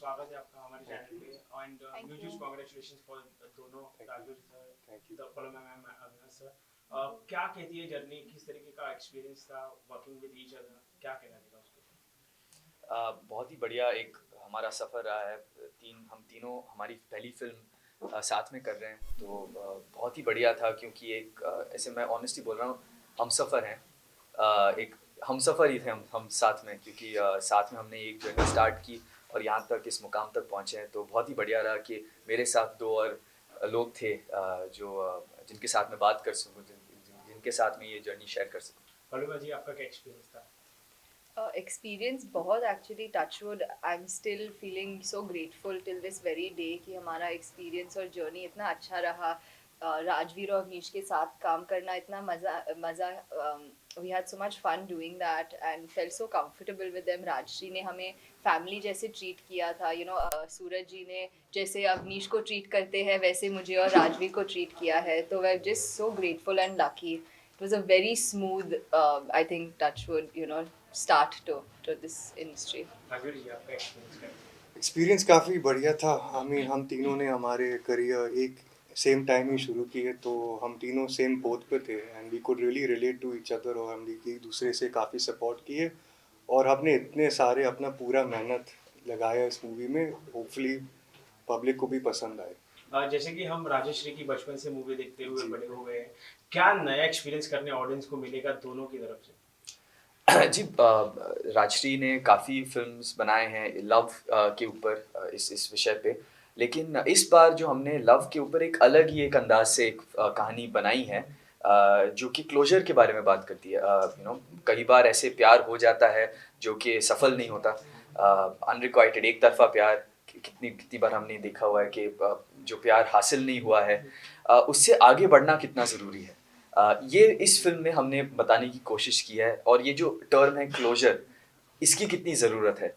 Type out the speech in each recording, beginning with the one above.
स्वागत है आपका हमारे चैनल पे and Thank huge you. Congratulations for Dono Rajveer sir thank you. The follow ma'am Avinash sir. क्या कहती है जर्नी, किस तरीके का एक्सपीरियंस था वर्किंग विद ईच अदर, क्या कहना चाहिए उसके? बहुत ही बढ़िया एक हमारा सफ़र रहा है। हम तीनों हमारी पहली फिल्म साथ में कर रहे हैं, तो बहुत ही बढ़िया था क्योंकि एक ऐसे मैं ऑनेस्टली बोल रहा हूँ, हम सफ़र हैं। एक हम सफ़र ही थे हम साथ में, क्योंकि साथ में हमने एक जर्नी स्टार्ट की और यहाँ तक इस मुकाम तक पहुँचे हैं। तो बहुत ही बढ़िया रहा कि मेरे साथ दो और लोग थे जिनके साथ मैं बात कर सकूँ, जिनके साथ में ये जर्नी शेयर कर सकूँ। फॉलो जी, आपका क्या एक्सपीरियंस था? एक्सपीरियंस बहुत actually touchwood I am still feeling so grateful till this very day कि हमारा एक्सपीरियंस और जर्नी इतना अच्छा रहा। राजवीर और अवनीश के साथ काम करना इतना मज़ा we had so much fun doing that and felt so comfortable with them. Rajshri ने हमें फैमिली जैसे ट्रीट किया था, सूरज जी ने जैसे अवनीश को ट्रीट करते हैं वैसे मुझे और राजवीर को ट्रीट किया है। तो we are just so grateful and lucky. It was a very smooth, I think, touchwood, start to this industry. Rajveer ji, आपका एक्सपीरियंस क्या है? एक्सपीरियंस काफ़ी बढ़िया था। हम तीनों ने हमारे करियर एक सेम टाइम ही शुरू किए, तो हम तीनों सेम पोथ पे थे and we could really relate to each other, और हम एक दूसरे से काफ़ी सपोर्ट किए और हमने इतने सारे अपना पूरा मेहनत लगाया इस मूवी में। होपफुली पब्लिक को भी पसंद आए। जैसे कि हम राजश्री की बचपन से मूवी देखते हुए जी। बड़े हो गए हैं, क्या नया एक्सपीरियंस करने ऑडियंस को मिलेगा दोनों की तरफ से? जी, राजश्री ने काफ़ी फिल्म्स बनाए हैं लव के ऊपर, इस विषय पे। लेकिन इस बार जो हमने लव के ऊपर एक अलग ही एक अंदाज से एक कहानी बनाई है, जो कि क्लोजर के बारे में बात करती है। कई बार ऐसे प्यार हो जाता है जो कि सफल नहीं होता, अनरिक्वाइटेड एक तरफा प्यार। कितनी कितनी बार हमने देखा हुआ है कि जो प्यार हासिल नहीं हुआ है, उससे आगे बढ़ना कितना ज़रूरी है। ये इस फिल्म में हमने बताने की कोशिश की है। और ये जो टर्म है क्लोजर, इसकी कितनी ज़रूरत है,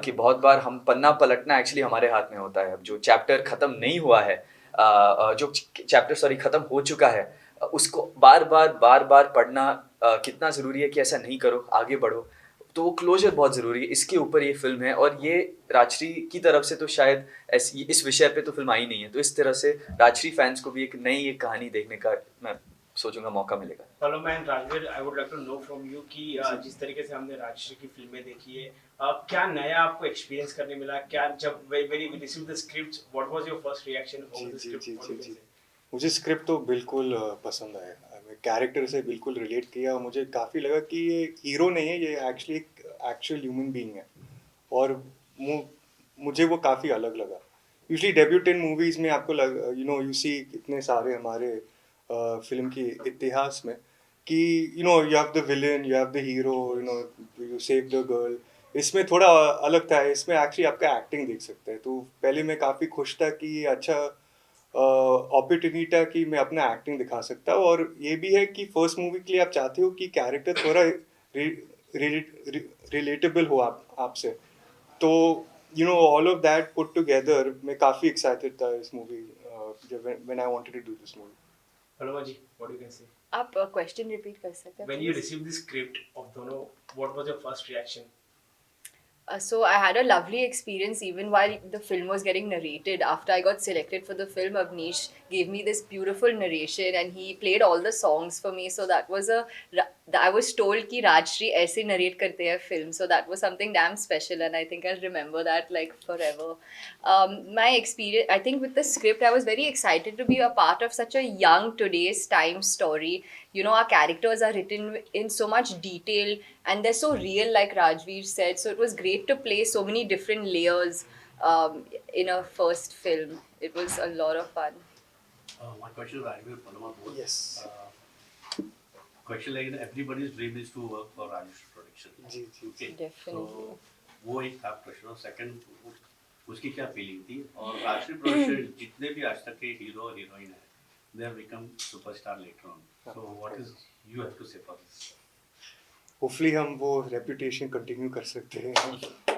कि बहुत बार हम पन्ना पलटना एक्चुअली हमारे हाथ में होता है। अब जो चैप्टर ख़त्म नहीं हुआ है, जो चैप्टर सॉरी ख़त्म हो चुका है, उसको बार बार पढ़ना कितना ज़रूरी है कि ऐसा नहीं करो, आगे बढ़ो। तो वो क्लोजर बहुत ज़रूरी है, इसके ऊपर ये फिल्म है। और ये राजश्री की तरफ से तो शायद ऐसी इस विषय पे तो फिल्म आई नहीं है, तो इस तरह से राजश्री फैंस को भी एक नई एक कहानी देखने का मैं सोचूंगा मौका मिलेगा। Follow man Rajveer, I would like to know from you कि जिस तरीके से हमने राजश्री की फिल्में देखी है, क्या नया आपको एक्सपीरियंस करने मिला? क्या जब when you receive the script, what was your first reaction जी ओवर द जी स्क्रिप्ट? जी व्हाट जी यू कैन जी से? मुझे स्क्रिप्ट तो बिल्कुल पसंद आया। मैं कैरेक्टर से बिल्कुल रिलेट किया और मुझे काफ़ी लगा कि ये हीरो नहीं है, ये एक्चुअली एक एक्चुअल ह्यूमन बीइंग है। और मु, मुझे वो काफ़ी अलग लगा। यूजली डेब्यूटेंट मूवीज़ में आपको यू सी इतने सारे हमारे फिल्म की इतिहास में कि you have the villain, you have the hero, you save the girl. इसमें थोड़ा अलग था, इसमें एक्चुअली आपका एक्टिंग देख सकते हैं। तो पहले मैं काफ़ी खुश था कि ये अच्छा अपॉर्चुनिटी था कि मैं अपना एक्टिंग दिखा सकता हूँ। और ये भी है कि फर्स्ट मूवी के लिए आप चाहते हो कि कैरेक्टर थोड़ा रिलेटेबल हो आपसे। तो all of that put together मैं काफ़ी एक्साइटेड था इस मूवी, जब when I wanted to do this movie. Follow जी, व्हाट यू कैन से? आप क्वेश्चन रिपीट कर सकते हैं when you please? Receive the script of Dono, what was your first reaction? So I had a lovely experience even while the film was getting narrated. After I got selected for the film, Avnish gave me this beautiful narration and he played all the songs for me. So that was I was told कि राजश्री ऐसे narrate करते हैं film. So that was something damn special and I think I'll remember that like forever. My experience, I think with the script, I was very excited to be a part of such a young today's time story. Our characters are written in so much detail and they're so real, like Rajveer said. So it was great to play so many different layers in a first film. It was a lot of fun. My question is Rajveer Palama both. Yes. Question like everybody's dream is to work for Rajesh Production. Ji ji Okay. Definitely. So वो एक था question. और second, उसकी क्या feeling थी? और Rajshree production जितने भी आज तक के हीरो और हीरोइन है, they have become superstar later on. So what is you have to say for this? Hopefully हम वो रेपुटेशन कंटिन्यू कर सकते हैं।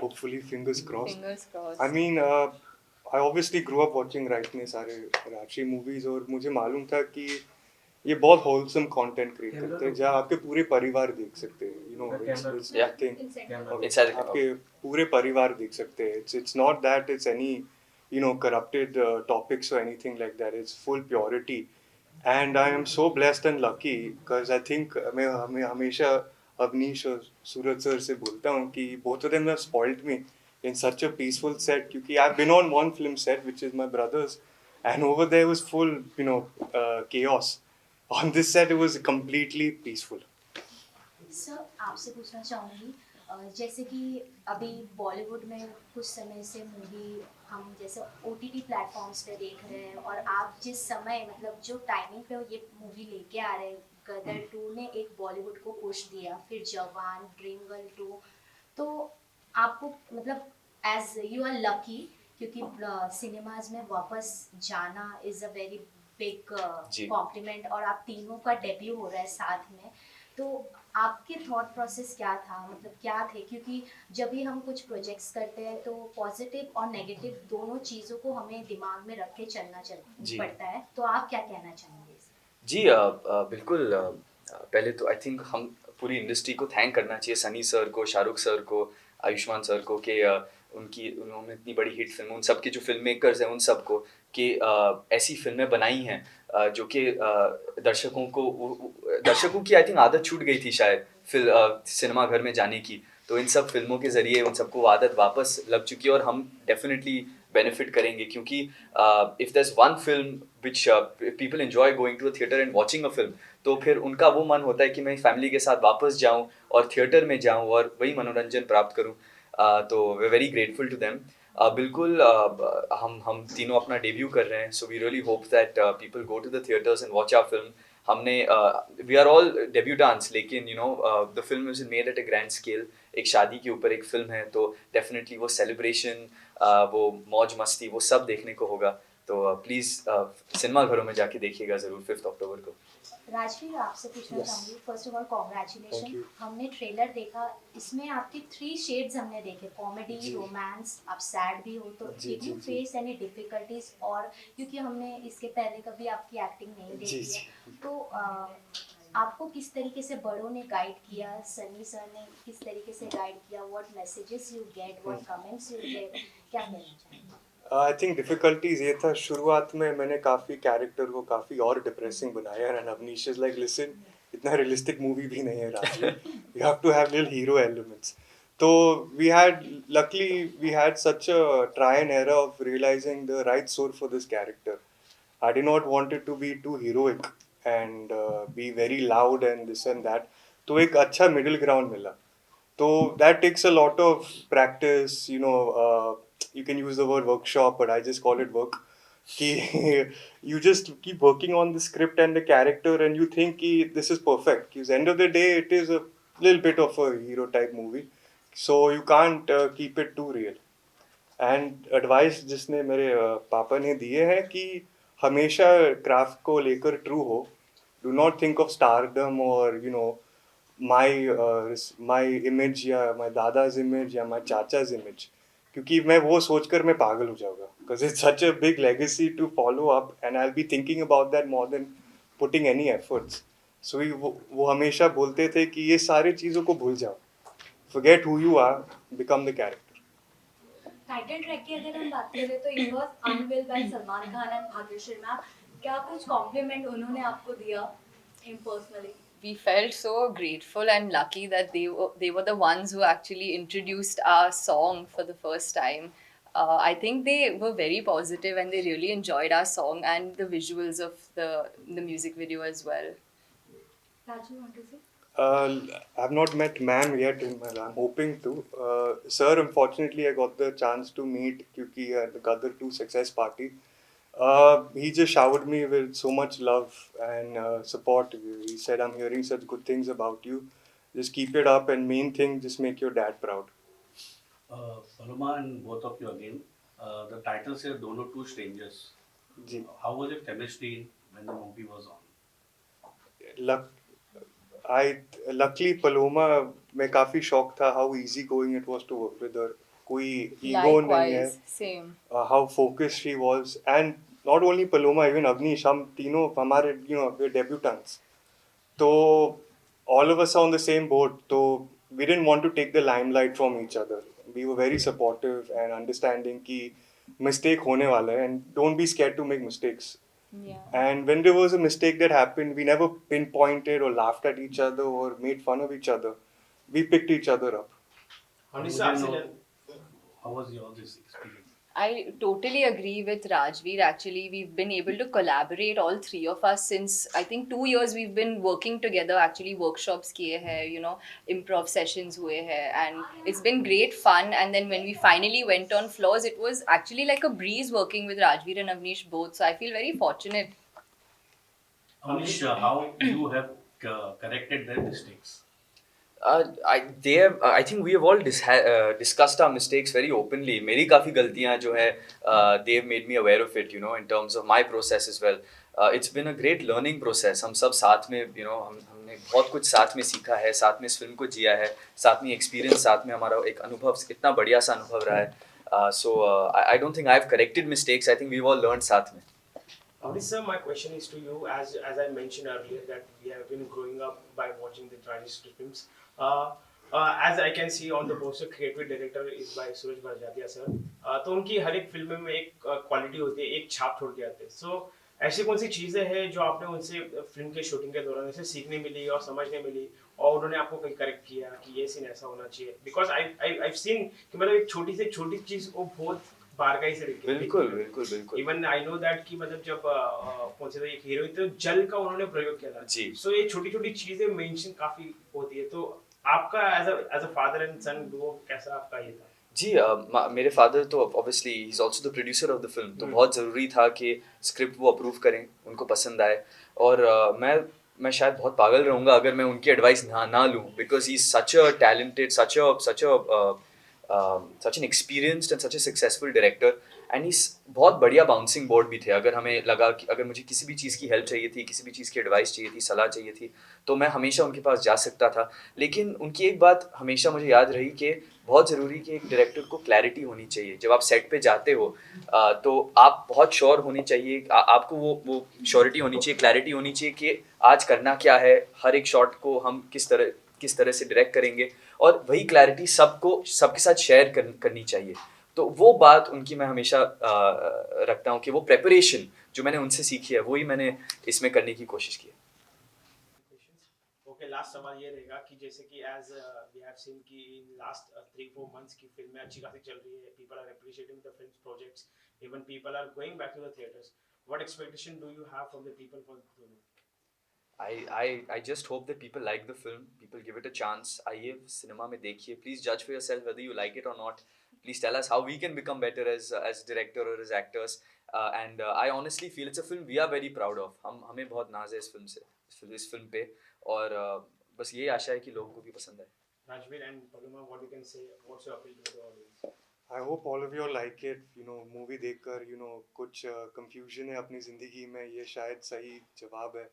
Hopefully fingers cross. Fingers crossed. I mean I obviously grow up watching right ने सारे Rajshree movies, और मुझे मालूम था कि ये बहुत होलसम कंटेंट क्रिएट करते हैं जहाँ आपके पूरे परिवार देख सकते हैं, you know, it's Yeah. Nothing, Inside the आपके पूरे परिवार देख सकते हैं, it's not that it's any, you know, corrupted topics or anything like that. It's full purity, and I am so blessed and lucky because I think मैं हमें हमेशा अवनीश और सूरज सर से बोलता हूँ कि both of them have spoiled me in such a peaceful set, क्योंकि I've been on one film set which is my brother's, and over there was full, you know, chaos. On this set it was completely peaceful. Sir आपसे पूछना चाहूँगी जैसे कि अभी बॉलीवुड में कुछ समय से मूवी हम जैसे OTT प्लेटफॉर्म्स पे देख रहे हैं, और आप जिस समय मतलब जो टाइमिंग पे ये मूवी लेके आ रहे हैं, गदर 2 ने एक बॉलीवुड को पुश दिया, फिर जवान, ड्रीम गर्ल 2, तो आपको मतलब एज यू आर लकी क्योंकि सिनेमाज में वापस जाना इज़ अ वेरी बिग जी। कॉम्प्लीमेंट, और आप तीनों का डेब्यू हो रहा है साथ में, तो आपके थॉट प्रोसेस क्या था, मतलब क्या थे, क्योंकि जब भी हम कुछ प्रोजेक्ट्स करते हैं तो पॉजिटिव और नेगेटिव दोनों चीज़ों को हमें दिमाग में रख के चलना जी। पड़ता है, तो आप क्या कहना चाहेंगे इस जी बिल्कुल पहले तो आई थिंक हम पूरी इंडस्ट्री को थैंक करना चाहिए, सनी सर को, शाहरुख सर को, आयुष्मान सर को, कि उन्होंने इतनी बड़ी हिट फिल्म, उन सब के जो फिल्म मेकर्स हैं उन सब को, कि ऐसी फिल्में बनाई हैं जो कि दर्शकों की आई थिंक आदत छूट गई थी शायद सिनेमा घर में जाने की, तो इन सब फिल्मों के ज़रिए उन सबको वो आदत वापस लग चुकी है, और हम डेफिनेटली बेनिफिट करेंगे, क्योंकि if there is one film which people enjoy going to a theatre and watching a film, तो फिर उनका वो मन होता है कि मैं फैमिली के साथ वापस जाऊं और थिएटर में जाऊं और वही मनोरंजन प्राप्त करूं। तो we very grateful to them. बिल्कुल हम तीनों अपना डेब्यू कर रहे हैं, so we really hope that people go to the theatres and watch our film. हमने वी आर ऑल डेब्यूटांट्स, लेकिन you know the film is made at a grand scale, एक शादी के ऊपर एक फिल्म है, तो डेफिनेटली वो सेलिब्रेशन, वो मौज मस्ती, वो सब देखने को होगा। तो प्लीज़ सिनेमा घरों में जाके देखिएगा ज़रूर 5 अक्टूबर को। राजवीर आपसे पूछना Yes. चाहूँगी, first of all Thank congratulation, you. हमने ट्रेलर देखा, इसमें आपकी 3 शेड्स हमने देखे, कॉमेडी, जी। रोमांस, आप सैड भी हो, तो जी, डिड जी, यू जी। फेस एनी डिफिकल्टीज, और क्योंकि हमने इसके पहले कभी आपकी एक्टिंग नहीं जी, देखी है, तो आपको किस तरीके से बड़ों ने गाइड किया, सनी सर ने किस तरीके से गाइड किया, what messages you get, what comments you get, क्या कहना चाहेंगे? आई थिंक डिफिकल्टीज ये था, शुरुआत में मैंने काफ़ी कैरेक्टर को काफ़ी और डिप्रेसिंग बनाया, and Avnish is like listen, इतना रियलिस्टिक मूवी भी नहीं है Rajveer, you have to have little hero elements. तो we had luckily we had such a try and error of realizing the right soul for this character. I did not want it to be too heroic and be very loud and this and that. तो एक अच्छा middle ground मिला. So that takes a lot of practice, you know, you can use the word workshop, but I just call it work. कि you just keep working on the script and the character and you think कि this is perfect. Because end of the day, it is a little bit of a hero type movie. So you can't keep it too real. And advice जिसने मेरे पापा ने दिए हैं कि हमेशा craft को लेकर ट्रू हो, do not think of stardom और यू नो माई इमेज या माई दादाज इमेज या माई चाचाज इमेज, क्योंकि मैं वो सोचकर मैं पागल हो जाऊंगा, because it's such a big legacy to follow up and I will be thinking about that more than putting any efforts. So वो हमेशा बोलते थे कि ये सारी चीज़ों को भूल जाओ, forget who you are, become the character. Title track की अगर हम बात करें तो it was unveil by Salman Khan and Bhagyashree ma'am, क्या कुछ कॉम्प्लीमेंट उन्होंने आपको दिया personally? We felt so grateful and lucky that they were the ones who actually introduced our song for the first time. I think they were very positive and they really enjoyed our song and the visuals of the music video as well. Raju want to say? I've not met ma'am yet in my life. I'm hoping to. Sir, unfortunately, I got the chance to meet Kyuki at the Gadar 2 success party. He just showered me with so much love and support. He said, I'm hearing such good things about you. Just keep it up, and main thing, just make your dad proud. Paloma and both of you again, the title says Dono Two Strangers. Ji. How was your chemistry when the movie was on? Luckily Paloma मैं काफी shock था how easy going it was to work with her. कोई ego नहीं है. Likewise, same. How focused she was, and not only Paloma, even Avnish, हम तीनों हमारे we're debutants. तो all of us are on the same boat. तो we didn't want to take the limelight from each other. We were very supportive and understanding कि mistake होने वाला है and don't be scared to make mistakes. Yeah. And when there was a mistake that happened, we never pinpointed or laughed at each other or made fun of each other. We picked each other up. हमने How से was आपसे your- how was your this experience? I totally agree with Rajveer. Actually, we've been able to collaborate, all three of us, since I think 2 years we've been working together. Actually, workshops kiye hai, improv sessions हुए हैं, and it's been great fun. And then when we finally went on floors, it was actually like a breeze working with Rajveer and Avnish both. So I feel very fortunate. Anish, how you have corrected their mistakes? I think we have all discussed our mistakes very openly. मेरी काफ़ी गलतियाँ जो है they have made me aware of it, in terms of my process as well. It's been a great learning process. हम सब साथ में, हमने बहुत कुछ साथ में सीखा है, साथ में इस फिल्म को जिया है, साथ में एक्सपीरियंस, साथ में हमारा एक अनुभव, इतना बढ़िया सा अनुभव रहा है. So I don't think I've corrected mistakes. I think we've all learned साथ में. Amrish sir, my question is to you. As I mentioned earlier, that we have been growing up by watching the Rajesh films. As I can see on the poster, creative director is by Suraj Barjatia sir. तो उनकी हर एक film में एक quality होती है, एक छाप छोड़ के आते हैं. So ऐसी कौन सी चीज़ें हैं जो आपने उनसे फिल्म के शूटिंग के दौरान ऐसे सीखने मिली और समझने मिली और उन्होंने आपको कहीं करेक्ट किया कि ये सीन ऐसा होना चाहिए? Because I've seen कि मतलब एक छोटी से छोटी चीज़ वो बहुत बारकाई से देखी. बिल्कुल. इवन आई नो दैट कि मतलब जब कौन से एक हीरोइन तो जल का उन्होंने प्रयोग किया था जी. सो ये छोटी छोटी चीजें मेंशन काफी होती है. तो आपका as a father and son duo कैसा आपका ये था? जी, मेरे फादर तो obviously he is also the producer of the film, तो बहुत ज़रूरी था कि स्क्रिप्ट वो अप्रूव करें, उनको पसंद आए. और मैं शायद बहुत पागल रहूँगा अगर मैं उनकी एडवाइस ना लूँ, because he is such a talented, such an experienced and such a successful director. And इस बहुत बढ़िया बाउंसिंग बोर्ड भी थे. अगर हमें लगा कि अगर मुझे किसी भी चीज़ की हेल्प चाहिए थी, किसी भी चीज़ की एडवाइस चाहिए थी, सलाह चाहिए थी, तो मैं हमेशा उनके पास जा सकता था. लेकिन उनकी एक बात हमेशा मुझे याद रही कि बहुत ज़रूरी कि एक डायरेक्टर को क्लैरिटी होनी चाहिए. जब आप सेट पे जाते हो तो आप बहुत श्योर होने चाहिए, आपको वो श्योरिटी होनी चाहिए, क्लैरिटी होनी चाहिए कि आज करना क्या है, हर एक शॉट को हम किस तरह से डायरेक्ट करेंगे, और वही क्लैरिटी सबके साथ शेयर करनी चाहिए. तो वो बात उनकी मैं हमेशा रखता हूँ कि वो प्रेपरेशन जो मैंने उनसे सीखी है वही मैंने इसमें करने की कोशिश की है. ओके, लास्ट सवाल ये रहेगा कि जैसे कि एज वी हैव सीन कि इन लास्ट 3-4 मंथ्स की फिल्में अच्छी खासी चल रही है, people are appreciating the films projects, even people are going back to the theatres. What expectation do you have from the people for दोनों? I just hope that people like the film, people give it a chance. आइए cinema में देखिए, please judge for yourself whether you like it or not. Please tell us how we can become better as director or as actors. And I honestly feel it's a film we are very proud of. हमें बहुत नाज है इस film पे, और बस ये आशा है कि लोगों को भी पसंद आए. Rajveer and Paloma, what you can say? What's your appeal to the audience? I hope all of you all like it. Movie देखकर कुछ confusion है अपनी ज़िंदगी में, ये शायद सही जवाब है.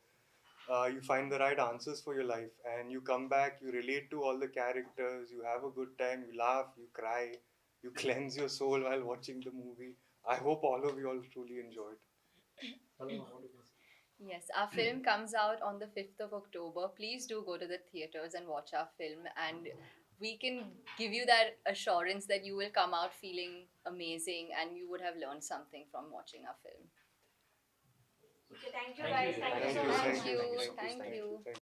You find the right answers for your life, and you come back, you relate to all the characters, you have a good time, you laugh, you cry, you cleanse your soul while watching the movie. I hope all of you all truly enjoyed. Paloma, what do you can say? Yes, our film comes out on the 5th of October. Please do go to the theaters and watch our film, and we can give you that assurance that you will come out feeling amazing and you would have learned something from watching our film. Okay, thank you Thank guys. you. Thank you Thank so you. much. Thank you. Thank you.